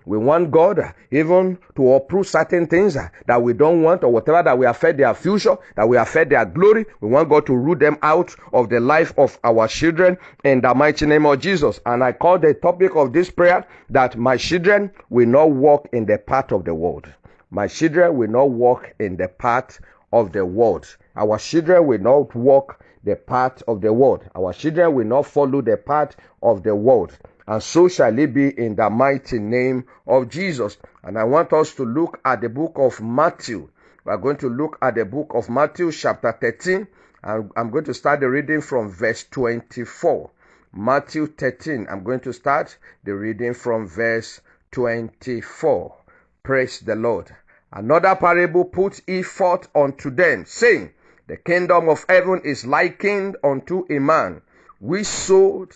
We want God even to uproot certain things that we don't want, or whatever that will affect their future, that will affect their glory. We want God to root them out of the life of our children in the mighty name of Jesus. And I call the topic of this prayer that my children will not walk in the path of the world. My children will not walk in the path of the world. Our children will not walk the path of the world. Our children will not follow the path of the world. And so shall it be in the mighty name of Jesus. And I want us to look at the book of Matthew. We are going to look at the book of Matthew chapter 13. And I'm going to start the reading from verse 24. Matthew 13. I'm going to start the reading from verse 24. Praise the Lord. Another parable put he forth unto them, saying, The kingdom of heaven is likened unto a man which sowed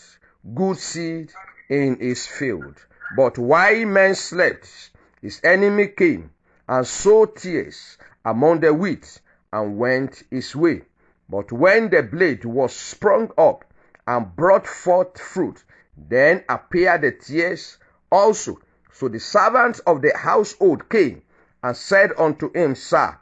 good seed in his field. But while men slept, his enemy came and sowed tares among the wheat and went his way. But when the blade was sprung up and brought forth fruit, then appeared the tares also. So the servants of the household came and said unto him, Sir,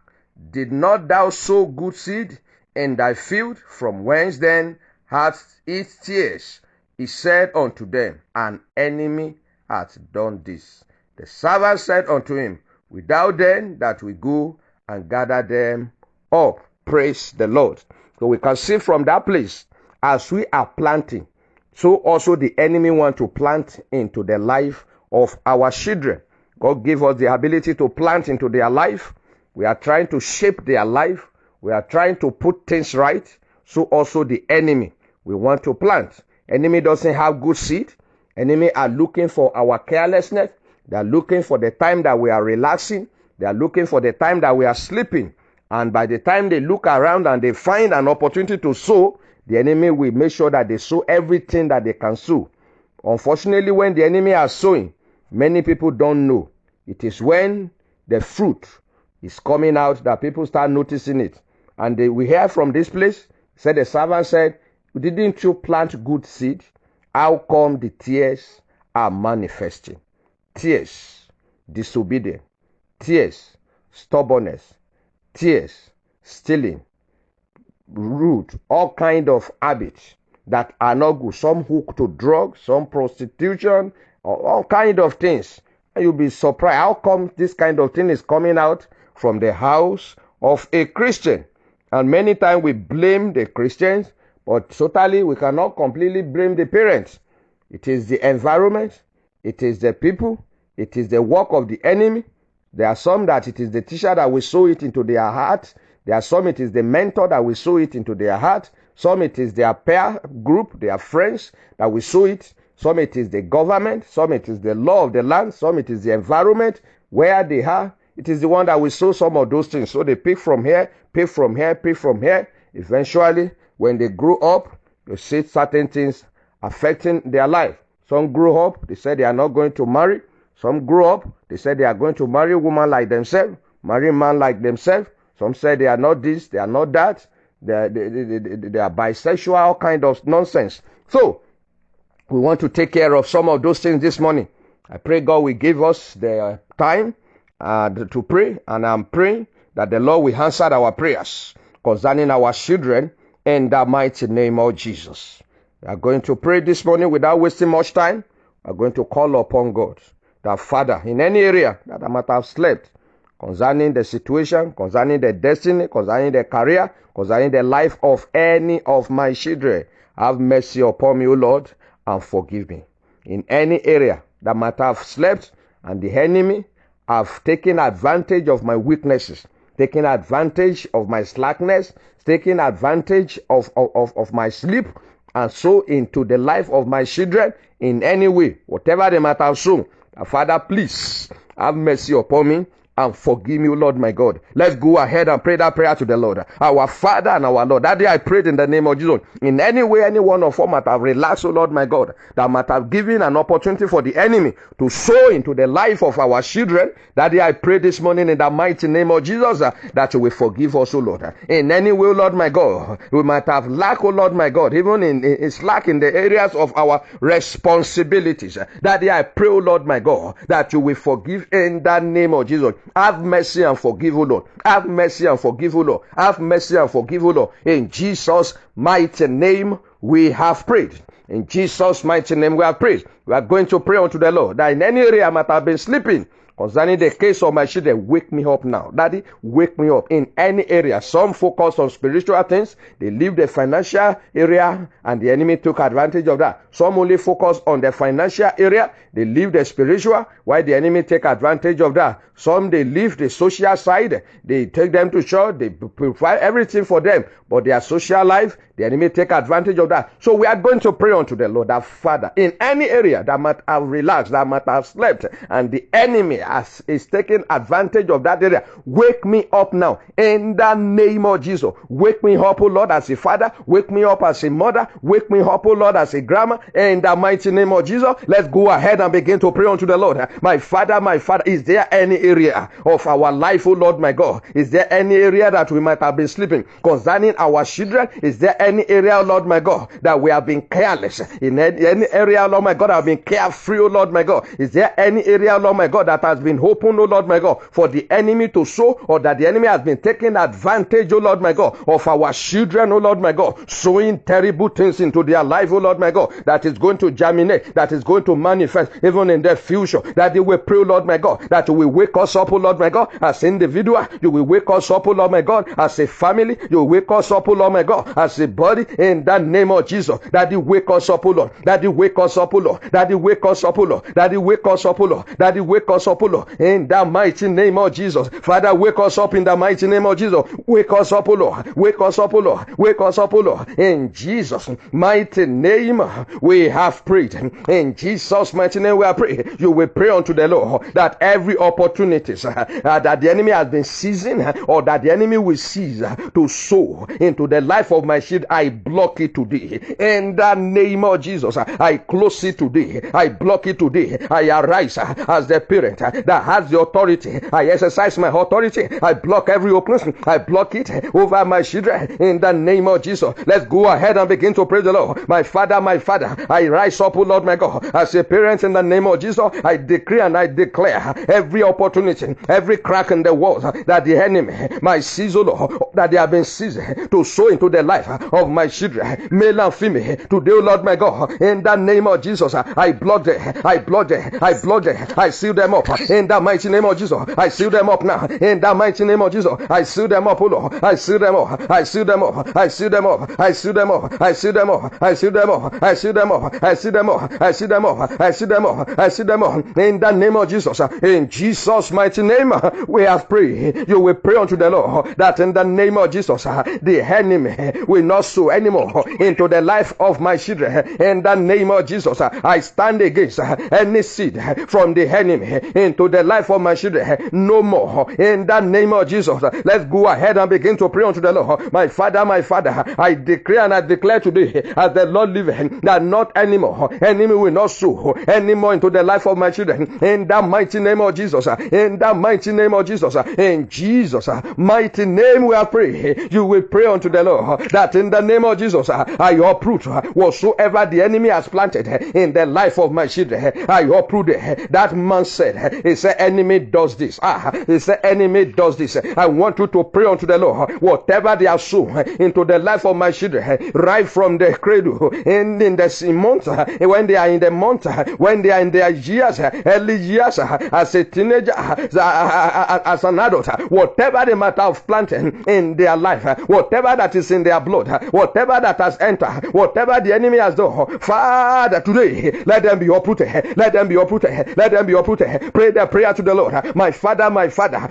did not thou sow good seed in thy field? From whence then hast it tares? He said unto them, An enemy hath done this. The servant said unto him, Without then that we go and gather them up. Praise the Lord. So we can see from that place, as we are planting, so also the enemy want to plant into the life of our children. God gave us the ability to plant into their life. We are trying to shape their life. We are trying to put things right. So also the enemy, we want to plant. Enemy doesn't have good seed. Enemy are looking for our carelessness. They are looking for the time that we are relaxing. They are looking for the time that we are sleeping. And by the time they look around and they find an opportunity to sow, the enemy will make sure that they sow everything that they can sow. Unfortunately, when the enemy are sowing, many people don't know. It is when the fruit is coming out that people start noticing it. And we hear from this place, said the servant said, Didn't you plant good seed? How come the tares are manifesting? Tares, disobedience. Tares, stubbornness. Tares, stealing. Rude, all kind of habits that are not good. Some hook to drugs, some prostitution, all kind of things. And you'll be surprised how come this kind of thing is coming out from the house of a Christian. And many times we blame the Christians, but totally we cannot completely blame the parents. It is the environment, it is the people, it is the work of the enemy. There are some that it is the teacher that will sow it into their heart. There are some it is the mentor that will sow it into their heart. Some it is their peer group, their friends that will sow it. Some it is the government. Some it is the law of the land. Some it is the environment where they are. It is the one that will sow some of those things. So they pick from here, pick from here, pick from here. Eventually, when they grow up, you see certain things affecting their life. Some grow up, they say they are not going to marry. Some grow up, they say they are going to marry a woman like themselves, marry a man like themselves. Some say they are not this, they are not that. They are bisexual, all kind of nonsense. So, we want to take care of some of those things this morning. I pray God will give us the time to pray, and I'm praying that the Lord will answer our prayers concerning our children in the mighty name of Jesus. We are going to pray this morning without wasting much time. We are going to call upon God, that Father, in any area that I might have slept, concerning the situation, concerning the destiny, concerning the career, concerning the life of any of my children, have mercy upon me, O Lord, and forgive me. In any area that might have slept, and the enemy have taken advantage of my weaknesses, taking advantage of my slackness, taking advantage of my sleep, and so into the life of my children in any way, whatever they might have sown. Father, please have mercy upon me and forgive me, Lord my God. Let's go ahead and pray that prayer to the Lord. Our Father and our Lord. That day I prayed in the name of Jesus. In any way, any one of us might have relaxed, oh Lord my God, that might have given an opportunity for the enemy to sow into the life of our children. That day I pray this morning in the mighty name of Jesus that you will forgive us, oh Lord. In any way, Lord my God, we might have lack, oh Lord my God, even in slack in the areas of our responsibilities. That day I pray, oh Lord my God, that you will forgive in the name of Jesus. Have mercy and forgive, O Lord. Have mercy and forgive, O Lord. Have mercy and forgive, O Lord. In Jesus' mighty name we have prayed. In Jesus' mighty name we have prayed. We are going to pray unto the Lord that in any area I might have been sleeping concerning the case of my children, wake me up now. Daddy, wake me up in any area. Some focus on spiritual things. They leave the financial area and the enemy took advantage of that. Some only focus on the financial area. They leave the spiritual while the enemy take advantage of that. Some they leave the social side. They take them to church. They provide everything for them. But their social life, the enemy take advantage of that. So we are going to pray unto the Lord, that Father, in any area that might have relaxed, that might have slept, and the enemy is taking advantage of that area, wake me up now in the name of Jesus. Wake me up, O Lord, as a father. Wake me up as a mother. Wake me up, O Lord, as a grandma. In the mighty name of Jesus, let's go ahead and begin to pray unto the Lord. My Father, is there any area of our life, O Lord, my God? Is there any area that we might have been sleeping concerning our children? Is there any area, O Lord, my God, that we have been careless? In any area, O Lord, my God, have been carefree, O Lord, my God? Is there any area, O Lord, my God, that has been open, O Lord, my God, for the enemy to sow, or that the enemy has been taking advantage, O Lord, my God, of our children, O Lord, my God, sowing terrible things into their life, O Lord, my God, that is going to germinate, that is going to manifest even in the future? That you will pray, O Lord, my God, that you will wake us up, O Lord, my God, as individual. You will wake us up, O Lord, my God, as a family. You will wake us up, O Lord, my God, as a body, in the name of Jesus. That you wake us up, O Lord. That you wake us up, O Lord. That you wake us up, O Lord. That you wake us up, O Lord. That you wake us up, O Lord. In the mighty name of Jesus. Father, wake us up in the mighty name of Jesus. Wake us up, O Lord. Wake us up, O Lord. Wake us up, O Lord. In Jesus' mighty name we have prayed. In Jesus' mighty name we have prayed. You will pray unto the Lord that every opportunities that the enemy has been seizing, or that the enemy will seize to sow into the life of my child, I block it today. In the name of Jesus, I close it today. I block it today. I arise as the parent that has the authority. I exercise my authority. I block every opening. I block it over my children in the name of Jesus. Let's go ahead and begin to praise the Lord. My Father, I rise up, O Lord my God, as a parent in the name of Jesus. I decree and I declare every opportunity, every crack in the walls that the enemy might seize, O Lord, that they have been seized to sow into the life of my children, male and female. Today, O Lord my God, in the name of Jesus, I block them, I block them, I block them, I seal them up in the mighty name of Jesus. I seal them up now in the mighty name of Jesus. I seal them up, O Lord. I seal them up. I seal them up. I seal them up. I seal them up. I seal them up. I seal them up. I seal them up. I seal them up. I seal them up. I seal them up. I seal them up in the name of Jesus. In Jesus' mighty name we have prayed. You will pray unto the Lord that in the name of Jesus the enemy will not sow anymore into the life of my children. In the name of Jesus I stand against any seed from the enemy into the life of my children. No more. In the name of Jesus, let's go ahead and begin to pray unto the Lord. My Father, I decree and I declare today, as the Lord liveth, that not anymore enemy will not sow anymore into the life of my children. In the mighty name of Jesus, in the mighty name of Jesus, in Jesus' mighty name we are praying. You will pray unto the Lord that in the name of Jesus I uproot whatsoever the enemy has planted in the life of my children. I uproot it. That man said, he said, enemy does this. He said, enemy does this. I want you to pray unto the Lord. Whatever they have sown into the life of my children, right from the cradle, in the month, when they are in the month, when they are in their years, early years, as a teenager, as an adult, whatever they might have planted in their life, whatever that is in their blood, whatever that has entered, whatever the enemy has done, Father, today, let them be uprooted. Let them be uprooted. Let them be uprooted. Pray Pray the prayer to the Lord. My Father,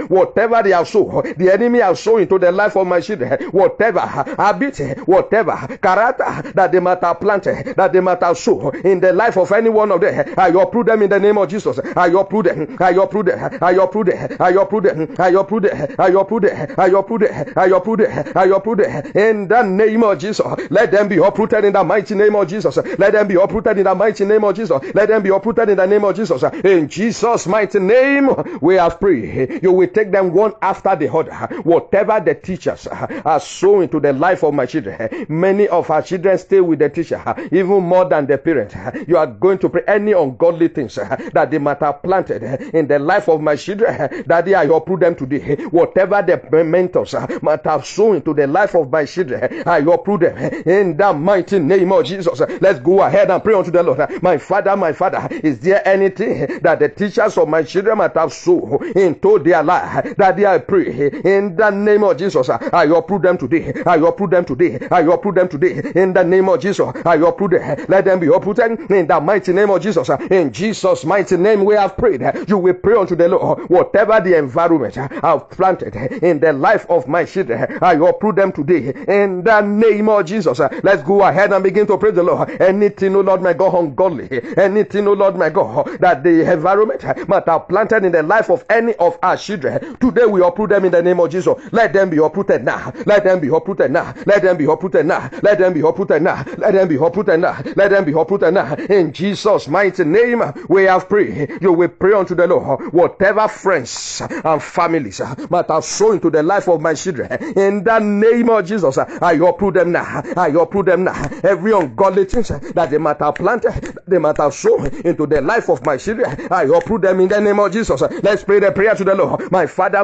whatever they have sown, the enemy has sown into the life of my children, whatever habit, whatever character that they might have planted, that they might have sown in the life of any one of them, I uproot them in the name of Jesus. I uproot them. I uproot them. I uproot them. I uproot them. I uproot them. I uproot them. I uproot them. I uproot them. I uproot them in the name of Jesus. Let them be uprooted in the mighty name of Jesus. Let them be uprooted in the mighty name of Jesus. Let them be uprooted in the name of Jesus. In Jesus' mighty name, we have prayed. You will take them one after the other. Whatever the teachers are sowing into the life of my children, many of our children stay with the teacher, even more than the parent. You are going to pray any ungodly things that they might have planted in the life of my children, Daddy, I uproot them today. Whatever the mentors might have sown into the life of my children, I uproot them in the mighty name of Jesus. Let's go ahead and pray unto the Lord. My Father, is there anything that the teachers of my children might have sown into their life? Daddy, I pray in the name of Jesus. I uproot them today. I uproot them today. I uproot them today in the name of Jesus. I uproot them. Let them be uprooted in the mighty name of Jesus. In Jesus' mighty name we have prayed. You will pray unto the Lord. Whatever the environment I've planted in the life of my children, I uproot them today in the name of Jesus. Let's go ahead and begin to praise the Lord. Anything, oh Lord my God, ungodly, anything, oh Lord my God, that the environment might have planted in the life of any of our children, today we uproot them in the name of Jesus. Let them be uprooted now. Let them be uprooted now. Let them be uprooted now. Let them be uprooted now. Let them be uprooted now. Let them be uprooted now. In Jesus' mighty name, we have prayed. You will pray unto the Lord. Whatever friends and families might have sown into the life of my children, in the name of Jesus, I uproot them now. I uproot them now. Every ungodly things that they might have planted, they might have sown into the life of my children, I uproot them in the name of Jesus. Let's pray the prayer to the Lord. My Father,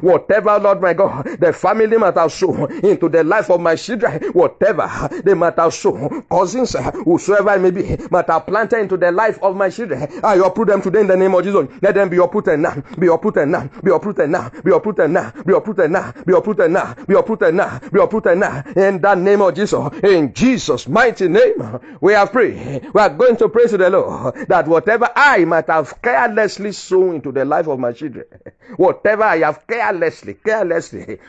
whatever, Lord my God, the family might have sown into the life of my children, whatever they might have sown, cousins, whosoever it may be, might have planted into the life of my children, I uproot them today in the name of Jesus. Let them be uprooted now. Be uprooted now. Be uprooted now. Be uprooted now. Be uprooted now. Be uprooted now. Be uprooted now. Be uprooted now. In the name of Jesus. In Jesus' mighty name, we have prayed. We are going to pray to the Lord that whatever I might have carelessly sown into the life of my children, whatever I have carelessly,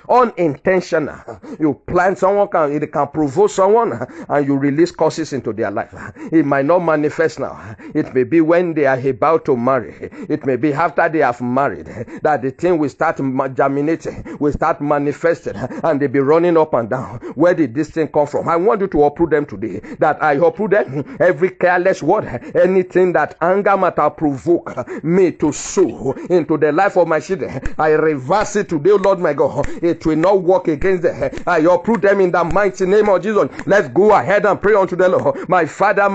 unintentional, you plant someone, it can provoke someone, and you release curses into their life. It might not manifest now. It may be when they are about to marry. It may be after they have married that the thing will start germinating, will start manifesting, and they be running up and down. Where did this thing come from? I want you to uproot them today. That I uproot them. Every careless word, anything that anger might have provoked me to sow into the life of my children, I reverse it today, Lord my God. It will not work against them. I uproot them in the mighty name of Jesus. Let's go ahead and pray unto the Lord. My Father,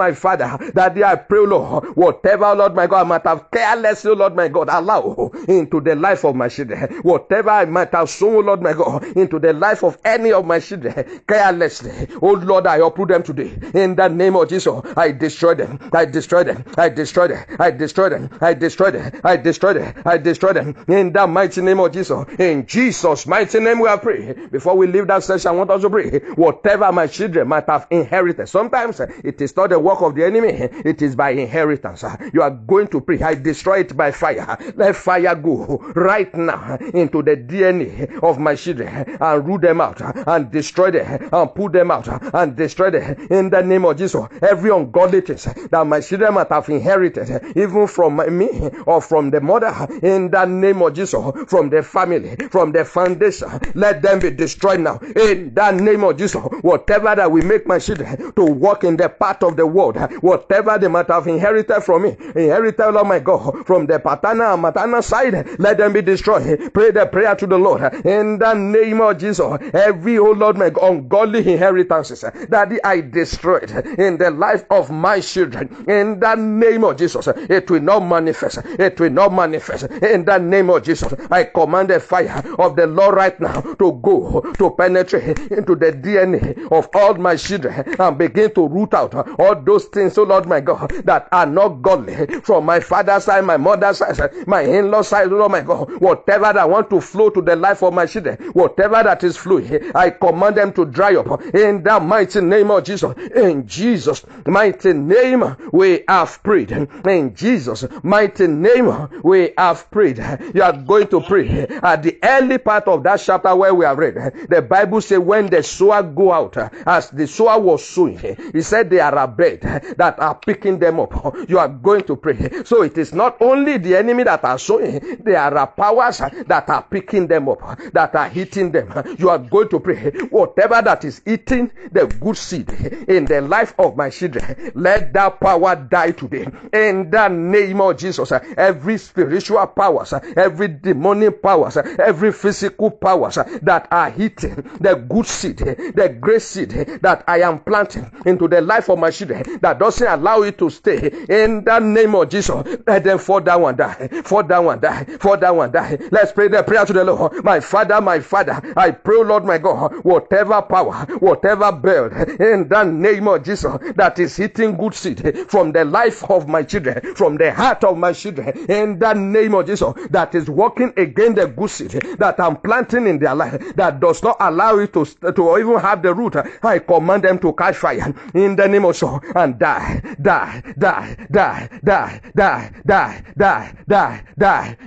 that day I pray, Lord, whatever, Lord my God, I might have carelessly, Lord my God, allow into the life of my children, whatever I might have sown, Lord my God, into the life of any of my children, carelessly, oh Lord, I uproot them today in the name of Jesus. I destroy them. I destroy them. I destroy them. I destroy them. I destroy them. I destroy them. I destroy them in the mighty name of Jesus. In Jesus' mighty name we are praying. Before we leave that session, I want us to pray. Whatever my children might have inherited, sometimes it is not the work of the enemy, it is by inheritance. You are going to pray. I destroy it by fire. Let fire go right now into the DNA of my children and root them out and destroy them and put them out and destroy them in the name of Jesus. Every ungodly thing that my children might have inherited, even from me or from the mother, in the name of Jesus, from the family, from the foundation, let them be destroyed now in the name of Jesus. Whatever that will make my children to walk in the path of the world, whatever they might have inherited from me, Lord my God, from the paternal and maternal side, let them be destroyed. Pray the prayer to the Lord in the name of Jesus. Every, oh Lord my God, ungodly inheritances that I destroyed in the life of my children, in the name of Jesus, it will not manifest. It will not manifest in the name of Jesus. I command the fire of the Lord right now to go to penetrate into the DNA of all my children and begin to root out all those things, oh Lord my God, that are not godly, from my father's side, my mother's side, my in-law side, oh my God. Whatever that want to flow to the life of my children, whatever that is flowing, I command them to dry up in the mighty name of Jesus. In Jesus' mighty name we have prayed. In Jesus' mighty mighty name we have prayed. You are going to pray at the early part of that chapter where we have read. The Bible says when the sower go out, as the sower was sowing, he said they are a bed that are picking them up. You are going to pray. So it is not only the enemy that are sowing, there are powers that are picking them up, that are hitting them. You are going to pray. Whatever that is eating the good seed in the life of my children, let that power die today. In the name of Jesus, every spiritual powers, every demonic powers, every physical powers that are hitting the good seed, the great seed that I am planting into the life of my children, that doesn't allow it to stay, in the name of Jesus, let them fall down and die, fall down and die, fall down and die. Let's pray the prayer to the Lord. My Father, I pray, Lord my God, whatever power, whatever bird, in the name of Jesus, that is hitting good seed from the life of my children, from the heart of my children, in the name of Jesus, that is working against the good seed that I'm planting in their life, that does not allow it to even have the root, I command them to catch fire in the name of Jesus and die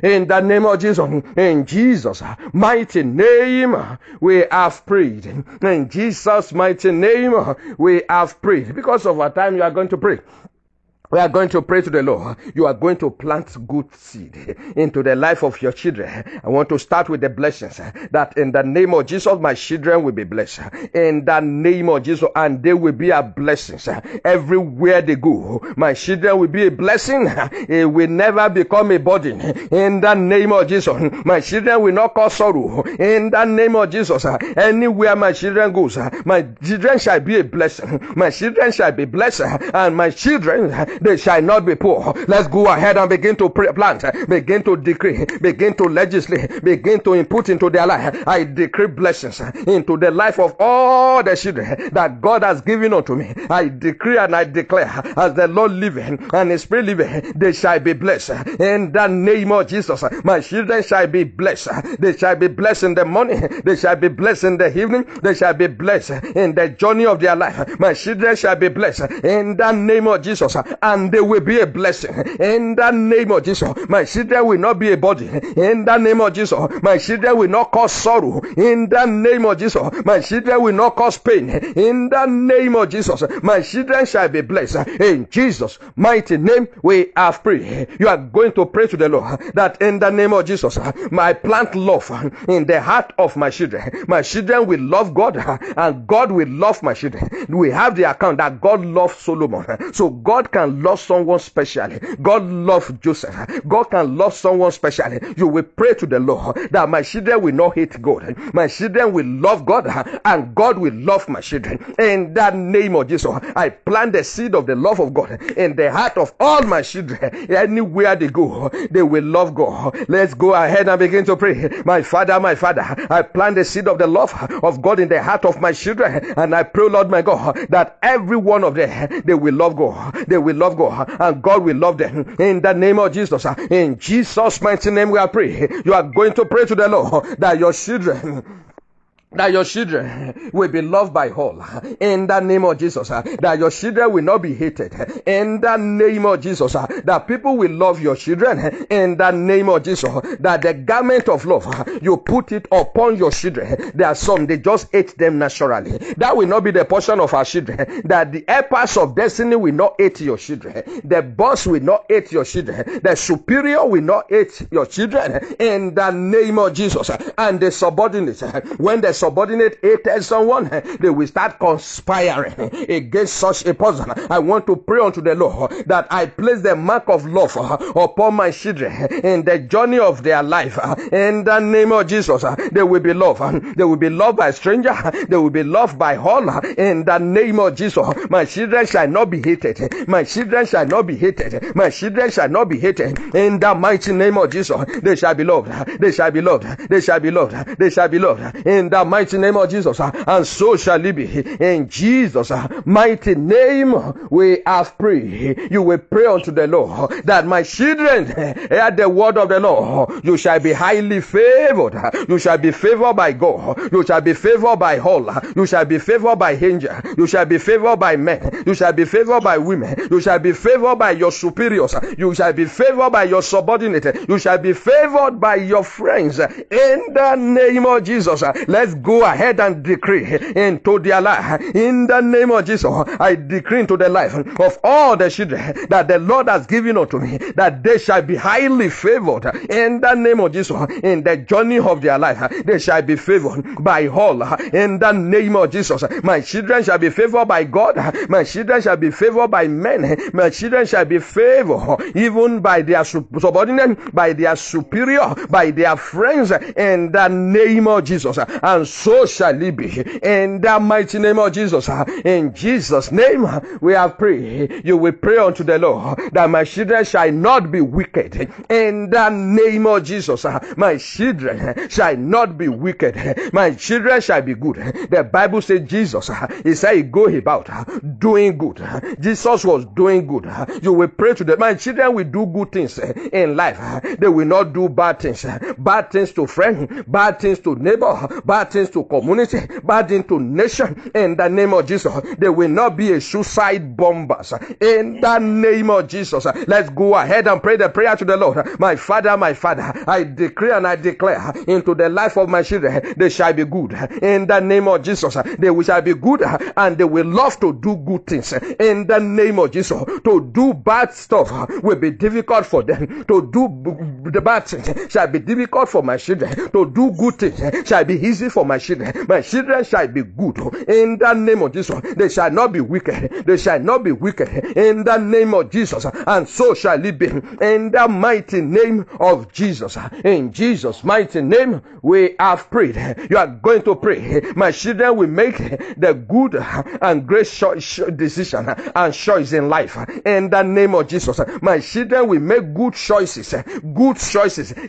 in the name of Jesus. In Jesus' mighty name we have prayed. In Jesus' mighty name we have prayed. Because of our time, you are going to pray. We are going to pray to the Lord. You are going to plant good seed into the life of your children. I want to start with the blessings, that in the name of Jesus, my children will be blessed. In the name of Jesus, and they will be a blessing. Everywhere they go, my children will be a blessing. It will never become a burden. In the name of Jesus, my children will not cause sorrow. In the name of Jesus, anywhere my children goes, my children shall be a blessing. My children shall be blessed, and my children, they shall not be poor. Let's go ahead and begin to plant, begin to decree, begin to legislate, begin to input into their life. I decree blessings into the life of all the children that God has given unto me. I decree and I declare, as the Lord living and His Spirit living, they shall be blessed. In the name of Jesus, my children shall be blessed. They shall be blessed in the morning. They shall be blessed in the evening. They shall be blessed in the journey of their life. My children shall be blessed in the name of Jesus. And they will be a blessing in the name of Jesus. My children will not be a body in the name of Jesus. My children will not cause sorrow in the name of Jesus. My children will not cause pain in the name of Jesus. My children shall be blessed in Jesus' mighty name. We have prayed. You are going to pray to the Lord that in the name of Jesus, I plant love in the heart of my children. My children will love God, and God will love my children. We have the account that God loved Solomon, so God can love someone specially. God loved Joseph. God can love someone specially. You will pray to the Lord that my children will not hate God. My children will love God, and God will love my children. In that name of Jesus, I plant the seed of the love of God in the heart of all my children. Anywhere they go, they will love God. Let's go ahead and begin to pray. My Father, I plant the seed of the love of God in the heart of my children, and I pray, Lord my God, that every one of them, they will love God. They will love God, and God will love them. In the name of Jesus, in Jesus' mighty name we are praying. You are going to pray to the Lord that your children will be loved by all. In the name of Jesus, that your children will not be hated. In the name of Jesus, that people will love your children. In the name of Jesus, that the garment of love, you put it upon your children. There are some, they just hate them naturally. That will not be the portion of our children. That the helpers of destiny will not hate your children. The boss will not hate your children. The superior will not hate your children. In the name of Jesus. And the subordinates, when the subordinate hated someone, they will start conspiring against such a person. I want to pray unto the Lord that I place the mark of love upon my children in the journey of their life. In the name of Jesus, they will be loved. They will be loved by strangers. They will be loved by all. In the name of Jesus, my children shall not be hated. My children shall not be hated. My children shall not be hated. In the mighty name of Jesus, they shall be loved. They shall be loved. They shall be loved. They shall be loved. In the mighty name of Jesus, and so shall it be. In Jesus' mighty name, we have prayed. You will pray unto the Lord that my children hear the word of the Lord. You shall be highly favored. You shall be favored by God. You shall be favored by all. You shall be favored by angels. You shall be favored by men. You shall be favored by women. You shall be favored by your superiors. You shall be favored by your subordinates. You shall be favored by your friends. In the name of Jesus, let's go ahead and decree into their life. In the name of Jesus, I decree into the life of all the children that the Lord has given unto me, that they shall be highly favored. In the name of Jesus, in the journey of their life, they shall be favored by all. In the name of Jesus, my children shall be favored by God. My children shall be favored by men. My children shall be favored even by their subordinate, by their superior, by their friends. In the name of Jesus, and so shall it be. In the mighty name of Jesus, in Jesus' name, we have prayed. You will pray unto the Lord that my children shall not be wicked. In the name of Jesus, my children shall not be wicked. My children shall be good. The Bible says Jesus, he said he go about doing good. Jesus was doing good. You will pray to them. My children will do good things in life. They will not do bad things. Bad things to friends, bad things to neighbor, bad things to community, bad things to nation. In the name of Jesus, they will not be a suicide bombers. In the name of Jesus, let's go ahead and pray the prayer to the Lord. My Father, I decree and I declare into the life of my children, they shall be good. In the name of Jesus, they shall be good and they will love to do good things. In the name of Jesus, to do bad stuff will be difficult for them. To do the bad things shall be difficult for my children. To do good things shall be easy for my children. My children shall be good. In the name of Jesus, they shall not be wicked. They shall not be wicked. In the name of Jesus, and so shall it be. In the mighty name of Jesus. In Jesus' mighty name, we have prayed. You are going to pray. My children will make the good and great decision and choice in life. In the name of Jesus, my children will make good choices,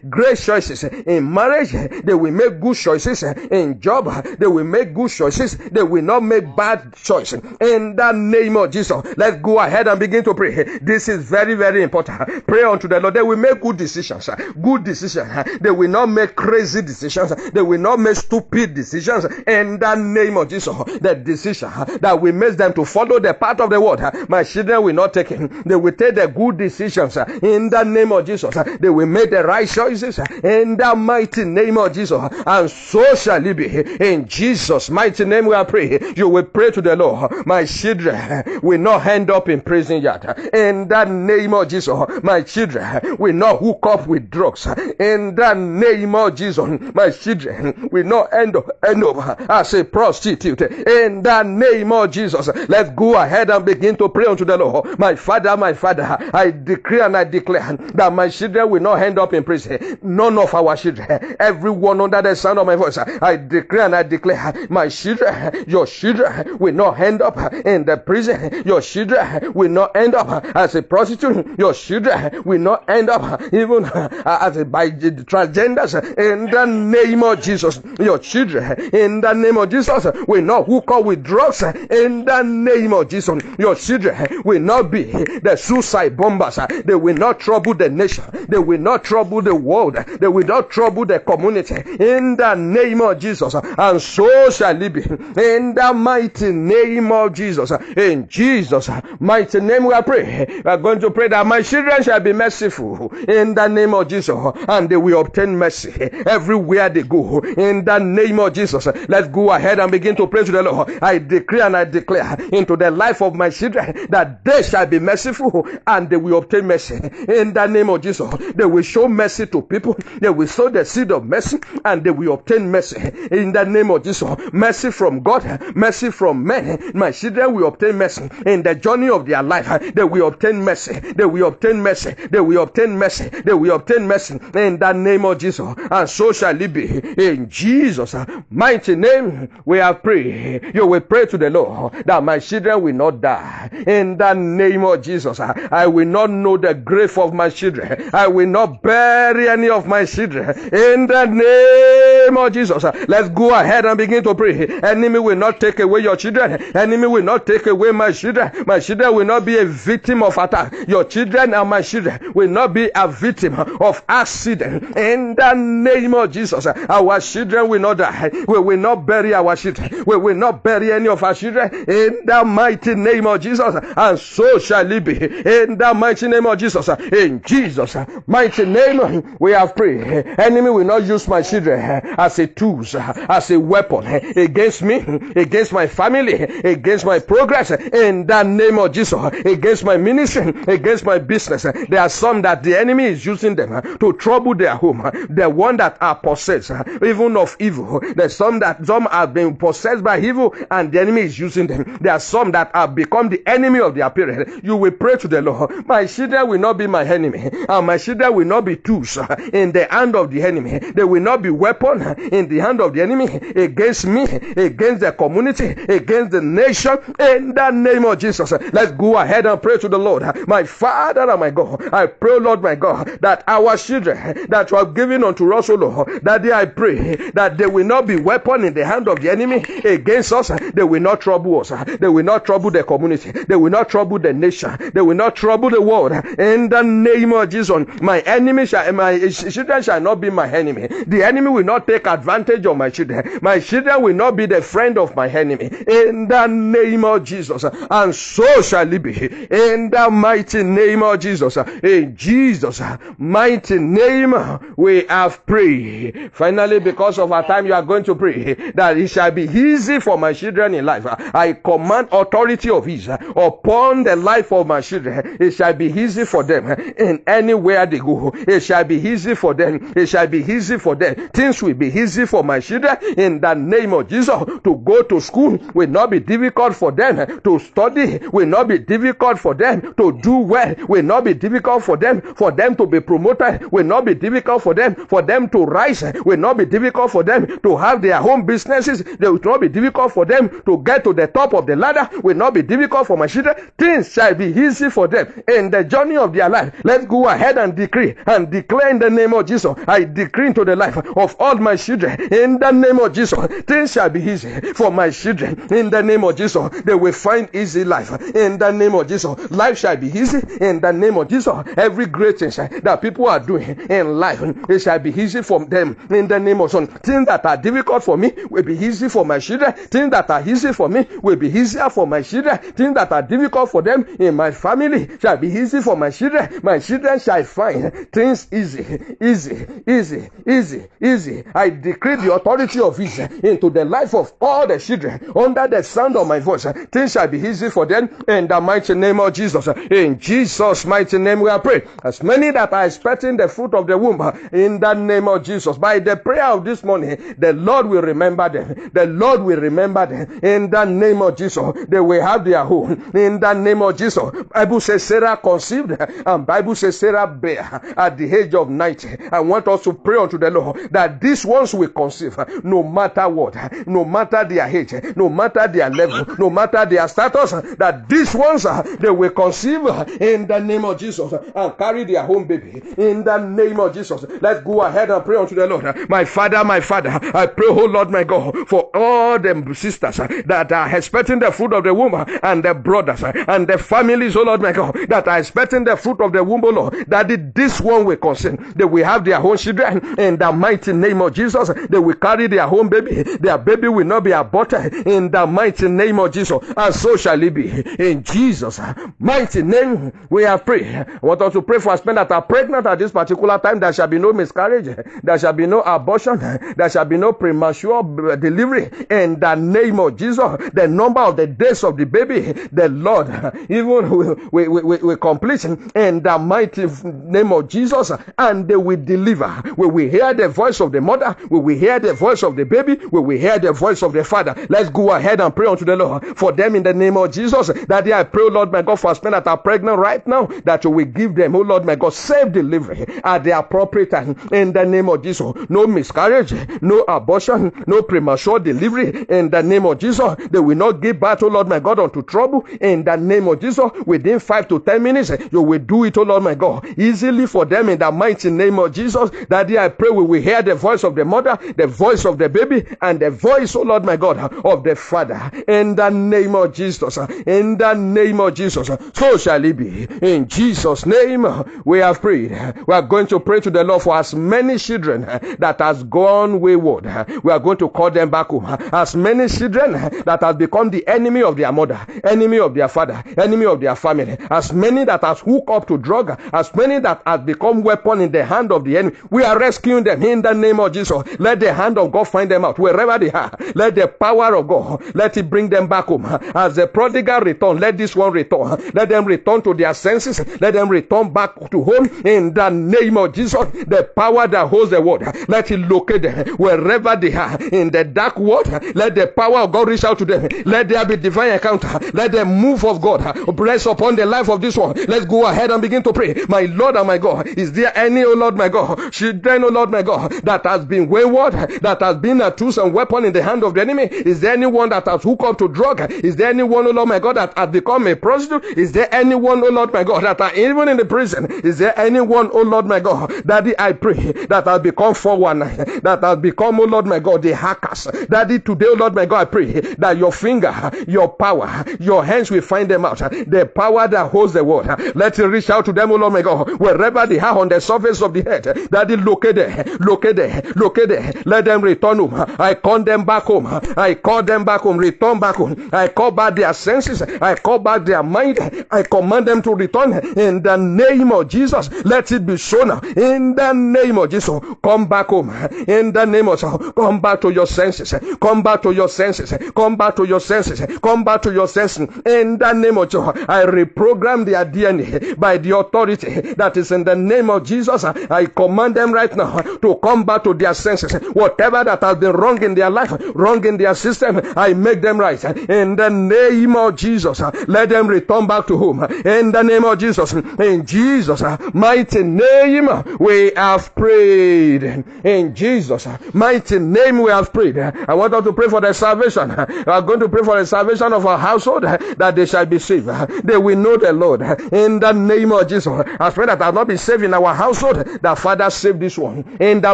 great choices in marriage. They will make good choices in job. They will make good choices. They will not make bad choices. In the name of Jesus, let's go ahead and begin to pray. This is very, very important. Pray unto the Lord. They will make good decisions. Good decisions. They will not make crazy decisions. They will not make stupid decisions. In the name of Jesus, the decision that will make them to follow the path of the world, my children will not take it. They will take the good decisions. In the name of Jesus, they will make the right choices. In the mighty name of Jesus, and so shall it be. In Jesus' mighty name we are praying. You will pray to the Lord. My children will not end up in prison yard. In the name of Jesus, my children will not hook up with drugs. In the name of Jesus, my children will not end up as a prostitute. In the name of Jesus, let's go ahead and begin to pray unto the Lord. My Father, I decree and I declare that my children will not end up in prison. None of our children, everyone under the sound of my voice, I decree and I declare, my children, your children will not end up in the prison. Your children will not end up as a prostitute. Your children will not end up even as by transgenders. In the name of Jesus, your children, in the name of Jesus, will not hook up with drugs. In the name of Jesus, your children will not be the suicide bombers. They will not trouble the nation. They will not trouble the world. They will not trouble the community. In the name of Jesus, and so shall it be. In the mighty name of Jesus, in Jesus' mighty name we are praying. We are going to pray that my children shall be merciful. In the name of Jesus, and they will obtain mercy everywhere they go. In the name of Jesus, let's go ahead and begin to pray to the Lord. I decree and I declare into the life of my children that they shall be merciful and they will obtain mercy. In the name of Jesus, they will show mercy to people. They will sow the seed of mercy and they will obtain mercy. In the name of Jesus, mercy from God, mercy from men. My children will obtain mercy in the journey of their life. They will obtain mercy. They will obtain mercy. They will obtain mercy. They will obtain mercy in the name of Jesus, and so shall it be. In Jesus' mighty name we have prayed. You will pray to the Lord that my children will not die. In the name of Jesus, I will not know the grave of my children. I will not bury any of my children. In the name of Jesus, Let's go ahead and begin to pray. Enemy will not take away your children. Enemy will not take away my children. My children will not be a victim of attack. Your children and my children will not be a victim of accident. In the name of Jesus, our children will not die. We will not bury our children. We will not bury any of our children. In the mighty name of Jesus, and so shall it be. In the mighty name of Jesus, in Jesus' mighty name, we have prayed. Enemy will not use my children as a tool, as a weapon against me, against my family, against my progress. In the name of Jesus, against my ministry, against my business. There are some that the enemy is using them to trouble their home. The one that are possessed, even of evil. There's some have been possessed by evil, and the enemy is using them. There are some that have become the enemy of their parents. You will pray to the Lord. My children will not be my enemy, and my children will not be tools in the hand of the enemy. They will not be weapon in the hand of the enemy against me, against the community, against the nation. In the name of Jesus, let's go ahead and pray to the Lord. My Father and my God, I pray, Lord my God, that our children that you have given unto us, O Lord, that I pray that they will not be weapon in the hand of the enemy against us. They will not trouble us. They will not trouble the community. They will not trouble the nation. They will not trouble the world. In the name of Jesus, my children shall not be my enemy. The enemy will not take advantage of my children. My children will not be the friend of my enemy. In the name of Jesus, and so shall it be. In the mighty name of Jesus, in Jesus' mighty name, we have prayed. Finally, because of our time, you are going to pray that it shall be easy for my children in life. I command authority of His upon the life of my children. It shall be easy for them in anywhere they go. It shall be easy for them. It shall be easy for them. Things will be easy for my children in the name of Jesus. To go to school will not be difficult for them. To study will not be difficult for them. To do well will not be difficult for them. For them to be promoted will not be difficult for them. For them to rise will not be difficult for them. To have their home businesses, they will not be difficult for them. To get to the top of the ladder will not be difficult for my children. Things shall be easy for them in the journey of their life. Let's go ahead and decree and declare in the name of Jesus. I decree into the life of all my children in the name of Jesus. Things shall be easy for my children in the name of Jesus. They will find easy life in the name of Jesus. Life shall be easy in the name of Jesus. Every great thing that people are doing in life, it shall be easy for them in the name of Jesus. Things that are difficult for me will be easy for my children. Things that are easy for me will be easier for my children. Things that are difficult for them in my family shall be easy for my children. My children shall find things easy, easy, easy, easy, easy. I decree the authority of easy into the life of all the children under the sound of my voice. Things shall be easy for them in the mighty name of Jesus. In Jesus' mighty name we are praying. As many that are expecting the fruit of the womb, in the name of Jesus, by the prayer of this morning, the Lord will remember them. The Lord will remember them in the name of Jesus. They will have their home in the name of Jesus. Bible says Sarah conceived, and Bible says Sarah bare at the age of 90. I want us to pray unto the Lord that these ones will conceive no matter what, no matter their age, no matter their level, no matter their status, that these ones they will conceive in the name of Jesus and carry their home baby in the name of Jesus. Let's go ahead and pray unto the Lord. My Father, I pray, oh Lord my God, for all the sisters that are expecting the fruit of the womb, and the brothers and the families, oh Lord my God, that are expecting the fruit of the womb, oh Lord, that this one will conceive. They will have their own children in the mighty name of Jesus. They will carry their own baby. Their baby will not be aborted in the mighty name of Jesus, and so shall it be. In Jesus' mighty name we have prayed. I want us to pray for us men that are pregnant at this particular time. There shall be no miscarriage. There shall be no abortion. There shall be no premature delivery in the name of Jesus. The number of the days of the baby, the Lord even will complete in the mighty name of Jesus, and they will deliver. We will hear the voice of the mother. We will hear the voice of the baby. We will hear the voice of the father. Let's go ahead and pray unto the Lord for them in the name of Jesus. That I pray, Lord my God, for us men that are pregnant right now, that you will give them, oh Lord my God, safe delivery at the appropriate time in the name of Jesus. No miscarriage, no abortion, no premature delivery in the name of Jesus. They will not give birth, oh Lord my God, unto trouble in the name of Jesus. Within 5 to 10 minutes, you will do it, oh Lord my God, easily for them in the mighty name of Jesus. That I pray we will hear the voice of the mother, the voice of the baby and the voice, oh Lord my God, of the father. In the name of Jesus. In the name of Jesus. So shall it be. In Jesus' name, we have prayed. We are going to pray to the Lord for as many children that has gone wayward. We are going to call them back home. As many children that have become the enemy of their mother, enemy of their father, enemy of their family, as many that has hooked up to drug, as many that has become weapon in the hand of the enemy, we are rescuing them in the name of Jesus. Let the hand of God find them out wherever they are. Let the power of God, let it bring them back home. As the prodigal return, let this one return. Let them return to their senses. Let them return back to home in the name of Jesus. The power that holds the word, let it locate them wherever they are in the dark world. Let the power of God reach out to them. Let there be divine encounter. Let the move of God bless upon the life of this one. Let's go ahead and begin to pray. My Lord and my God, is there any, oh Lord my God, children, oh Lord my God, that has been wayward, that has been a tool and weapon in the hand of the enemy? Is there anyone that has hooked up to drug? Is there anyone, oh Lord my God, that has become a prostitute? Is there anyone, oh Lord my God, that are even in the prison? Is there anyone, oh Lord my God, Daddy, I pray, that has become 419, that has become, oh Lord my God, the hackers? Daddy, today, oh Lord my God, I pray that your finger, your power, your hands will find them out. The power that holds the world, let it reach out to them, oh Lord my God, wherever they are on the surface of the earth. Daddy, locate them, locate them, locate them. Let them return home. I call them back home. I call them back home. Return back home. I call back their senses. I call back their mind. I command them to return in the name of Jesus. Let it be shown in the name of Jesus. Come back home in the name of Jesus. Come back to your senses. Come back to your senses. Come back to your senses. Come back to your senses in the name of Jesus. I reprogram their DNA by the authority that is in the name of Jesus. I command them right now to come back to their senses. Whatever that has been wrong in their life, wrong in their system, I make them right in the name of Jesus. Let them return back to home in the name of Jesus. In Jesus' mighty name we have prayed. In Jesus' mighty name we have prayed. I want us to pray for the salvation. We are going to pray for the salvation of our household, that they shall be saved. They will know the Lord in the name of Jesus. As friends that have not been saved in our household, that Father save this one in the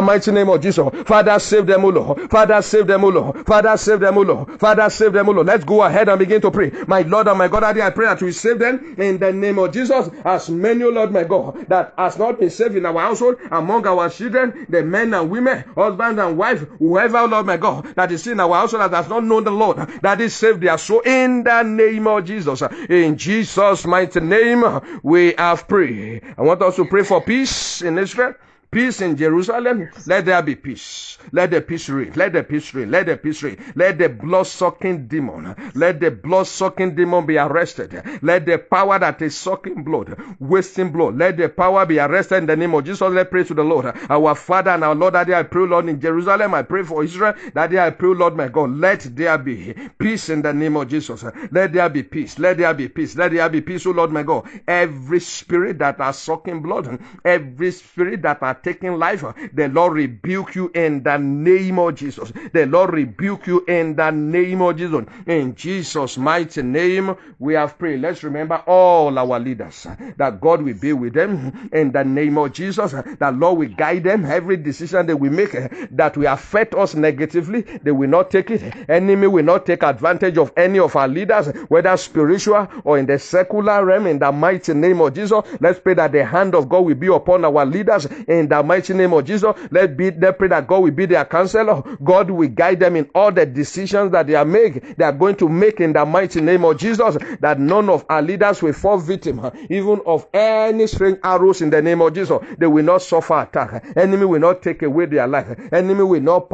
mighty name of Jesus. Father save them, O Lord. Father save them, O Lord. Father save them, O Lord. Father save them, O Lord. Let's go ahead and begin to pray. My Lord and my God, I pray that we save them in the name of Jesus. As many, O Lord my God, that has not been saved in our household, among our children, the men and women, husband and wife, whoever, O Lord my God, that is in our household that has not known the Lord, that is saved their soul in the name of Jesus. In Jesus' mighty name we have prayed. I want us to pray for peace in Israel, peace in Jerusalem. Let there be peace. Let the peace reign. Let the peace reign. Let the peace reign. Let the blood-sucking demon, let the blood-sucking demon be arrested. Let the power that is sucking blood, wasting blood, let the power be arrested in the name of Jesus. Let's pray to the Lord. Our Father and our Lord, Daddy, I pray, Lord, in Jerusalem. I pray for Israel. Daddy, I pray, Lord, my God, let there be peace in the name of Jesus. Let there be peace. Let there be peace. Let there be peace, oh Lord, my God. Every spirit that are sucking blood, every spirit that are taking life, the Lord rebuke you in the name of Jesus. The Lord rebuke you in the name of Jesus. In Jesus' mighty name we have prayed. Let's remember all our leaders, that God will be with them in the name of Jesus. That Lord will guide them. Every decision they will make that will affect us negatively, they will not take it. Enemy will not take advantage of any of our leaders, whether spiritual or in the secular realm, in the mighty name of Jesus. Let's pray that the hand of God will be upon our leaders in the mighty name of Jesus. Let's pray that God will be their counselor. God will guide them in all the decisions that they are going to make in the mighty name of Jesus. That none of our leaders will fall victim even of any strange arrows in the name of Jesus. They will not suffer attack. Enemy will not take away their life. Enemy will not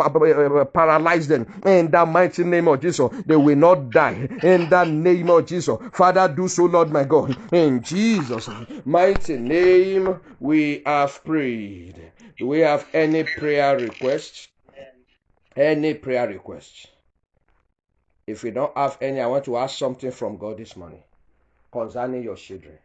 paralyze them in the mighty name of Jesus. They will not die in the name of Jesus. Father, do so, Lord my God. In Jesus' mighty name we have prayed. Do we have any prayer requests? Any prayer requests? If we don't have any, I want to ask something from God this morning concerning your children.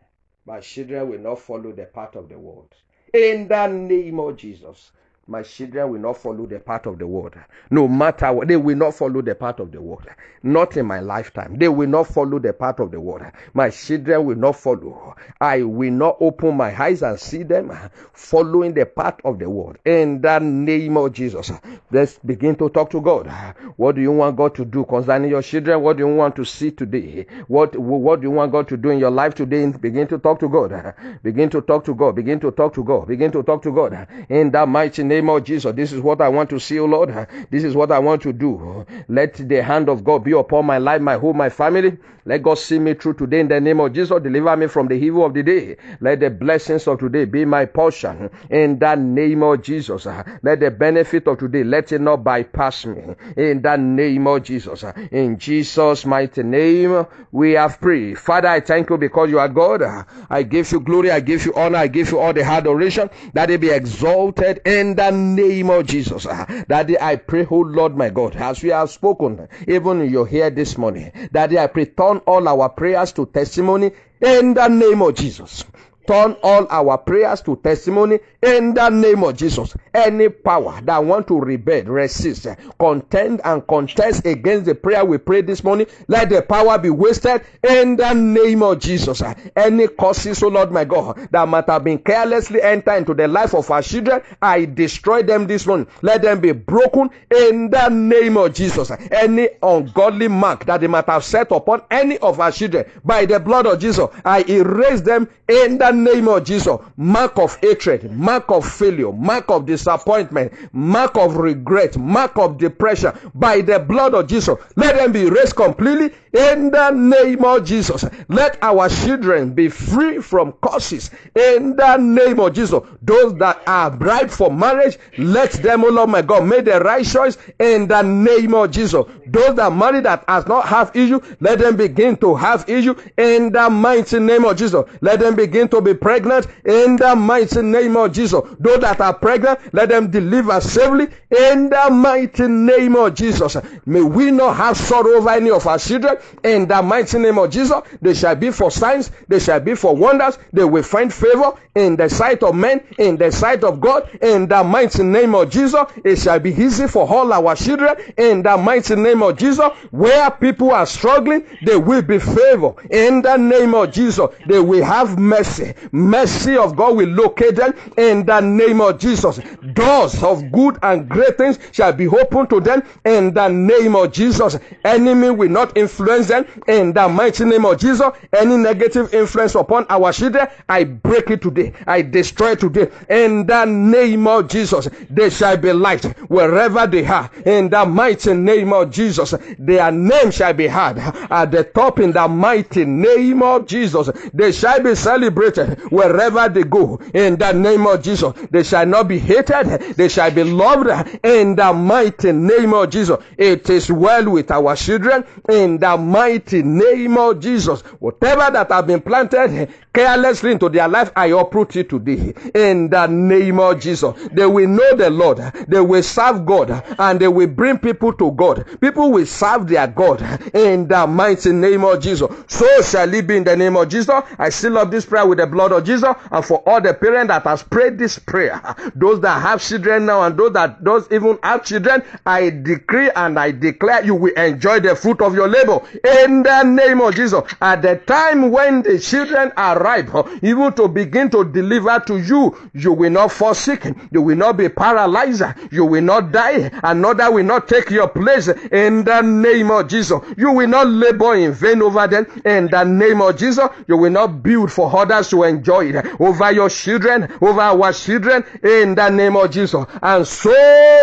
My children will not follow the path of the world. In the name of Jesus. My children will not follow the path of the world. No matter what, they will not follow the path of the world. Not in my lifetime. They will not follow the path of the world. My children will not follow. I will not open my eyes and see them following the path of the world. In the name of Jesus, let's begin to talk to God. What do you want God to do concerning your children? What do you want to see today? What do you want God to do in your life today? Begin to talk to God. Begin to talk to God. Begin to talk to God. Begin to talk to God. In the mighty name of Jesus, this is what I want to see, O Lord. This is what I want to do. Let the hand of God be upon my life, my home, my family. Let God see me through today in the name of Jesus. Deliver me from the evil of the day. Let the blessings of today be my portion in the name of Jesus. Let the benefit of today, let it not bypass me in the name of Jesus. In Jesus' mighty name, we have prayed. Father, I thank you because you are God. I give you glory. I give you honor. I give you all the adoration. That it be exalted in the name of Jesus. Daddy, I pray, oh Lord my God, as we have spoken, even in your ear this morning, Daddy, I pray, turn all our prayers to testimony in the name of Jesus. Turn all our prayers to testimony in the name of Jesus. Any power that want to rebel, resist, contend and contest against the prayer we prayed this morning, let the power be wasted in the name of Jesus. Any causes, oh Lord my God, that might have been carelessly entered into the life of our children, I destroy them this morning. Let them be broken in the name of Jesus. Any ungodly mark that they might have set upon any of our children, by the blood of Jesus, I erase them in the name of Jesus. Mark of hatred, mark of failure, mark of disappointment, mark of regret, mark of depression, by the blood of Jesus, let them be erased completely in the name of Jesus. Let our children be free from curses in the name of Jesus. Those that are bribed for marriage, let them, oh Lord my God, make the right choice in the name of Jesus. Those that marry that has not have issue, let them begin to have issue in the mighty name of Jesus. Let them begin to be pregnant in the mighty name of Jesus. Those that are pregnant, let them deliver safely in the mighty name of Jesus. May we not have sorrow over any of our children in the mighty name of Jesus. They shall be for signs, they shall be for wonders. They will find favor in the sight of men, in the sight of God, in the mighty name of Jesus. It shall be easy for all our children in the mighty name of Jesus. Where people are struggling, they will be favor in the name of Jesus. They will have mercy. Mercy of God will locate them in the name of Jesus. Doors of good and great things shall be opened to them in the name of Jesus. Enemy will not influence them in the mighty name of Jesus. Any negative influence upon our children, I break it today. I destroy it today in the name of Jesus. They shall be light wherever they are in the mighty name of Jesus. Their name shall be heard at the top in the mighty name of Jesus. They shall be celebrated wherever they go in the name of Jesus. They shall not be hated. They shall be loved in the mighty name of Jesus. It is well with our children in the mighty name of Jesus. Whatever that have been planted carelessly into their life, I uproot it today in the name of Jesus. They will know the Lord. They will serve God and they will bring people to God. People will serve their God in the mighty name of Jesus. So shall it be in the name of Jesus. I seal up this prayer with the blood of Jesus, and for all the parents that has prayed this prayer, those that have children now and those that don't even have children, I decree and I declare you will enjoy the fruit of your labor in the name of Jesus. At the time when the children are ripe, even to begin to deliver to you, you will not fall sick, you will not be paralyzed, you will not die, another will not take your place in the name of Jesus. You will not labor in vain over them in the name of Jesus. You will not build for others to enjoy it over your children, over our children in the name of Jesus. And so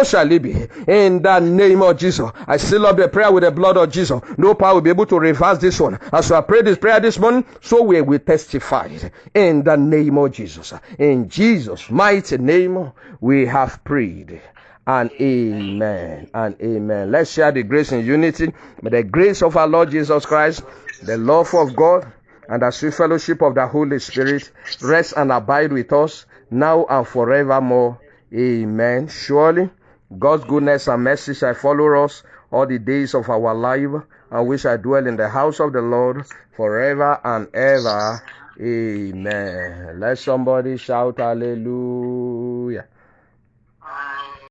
shall it be in the name of Jesus. I seal up the prayer with the blood of Jesus. No power will be able to reverse this one. As I pray this prayer this morning, so we will testify in the name of Jesus. In Jesus' mighty name we have prayed. And amen and amen. Let's share the grace in unity. May the grace of our Lord Jesus Christ, the love of God, and the sweet fellowship of the Holy Spirit rest and abide with us now and forevermore. Amen. Surely God's goodness and mercy shall follow us all the days of our life, and we shall dwell in the house of the Lord forever and ever. Amen. Let somebody shout hallelujah.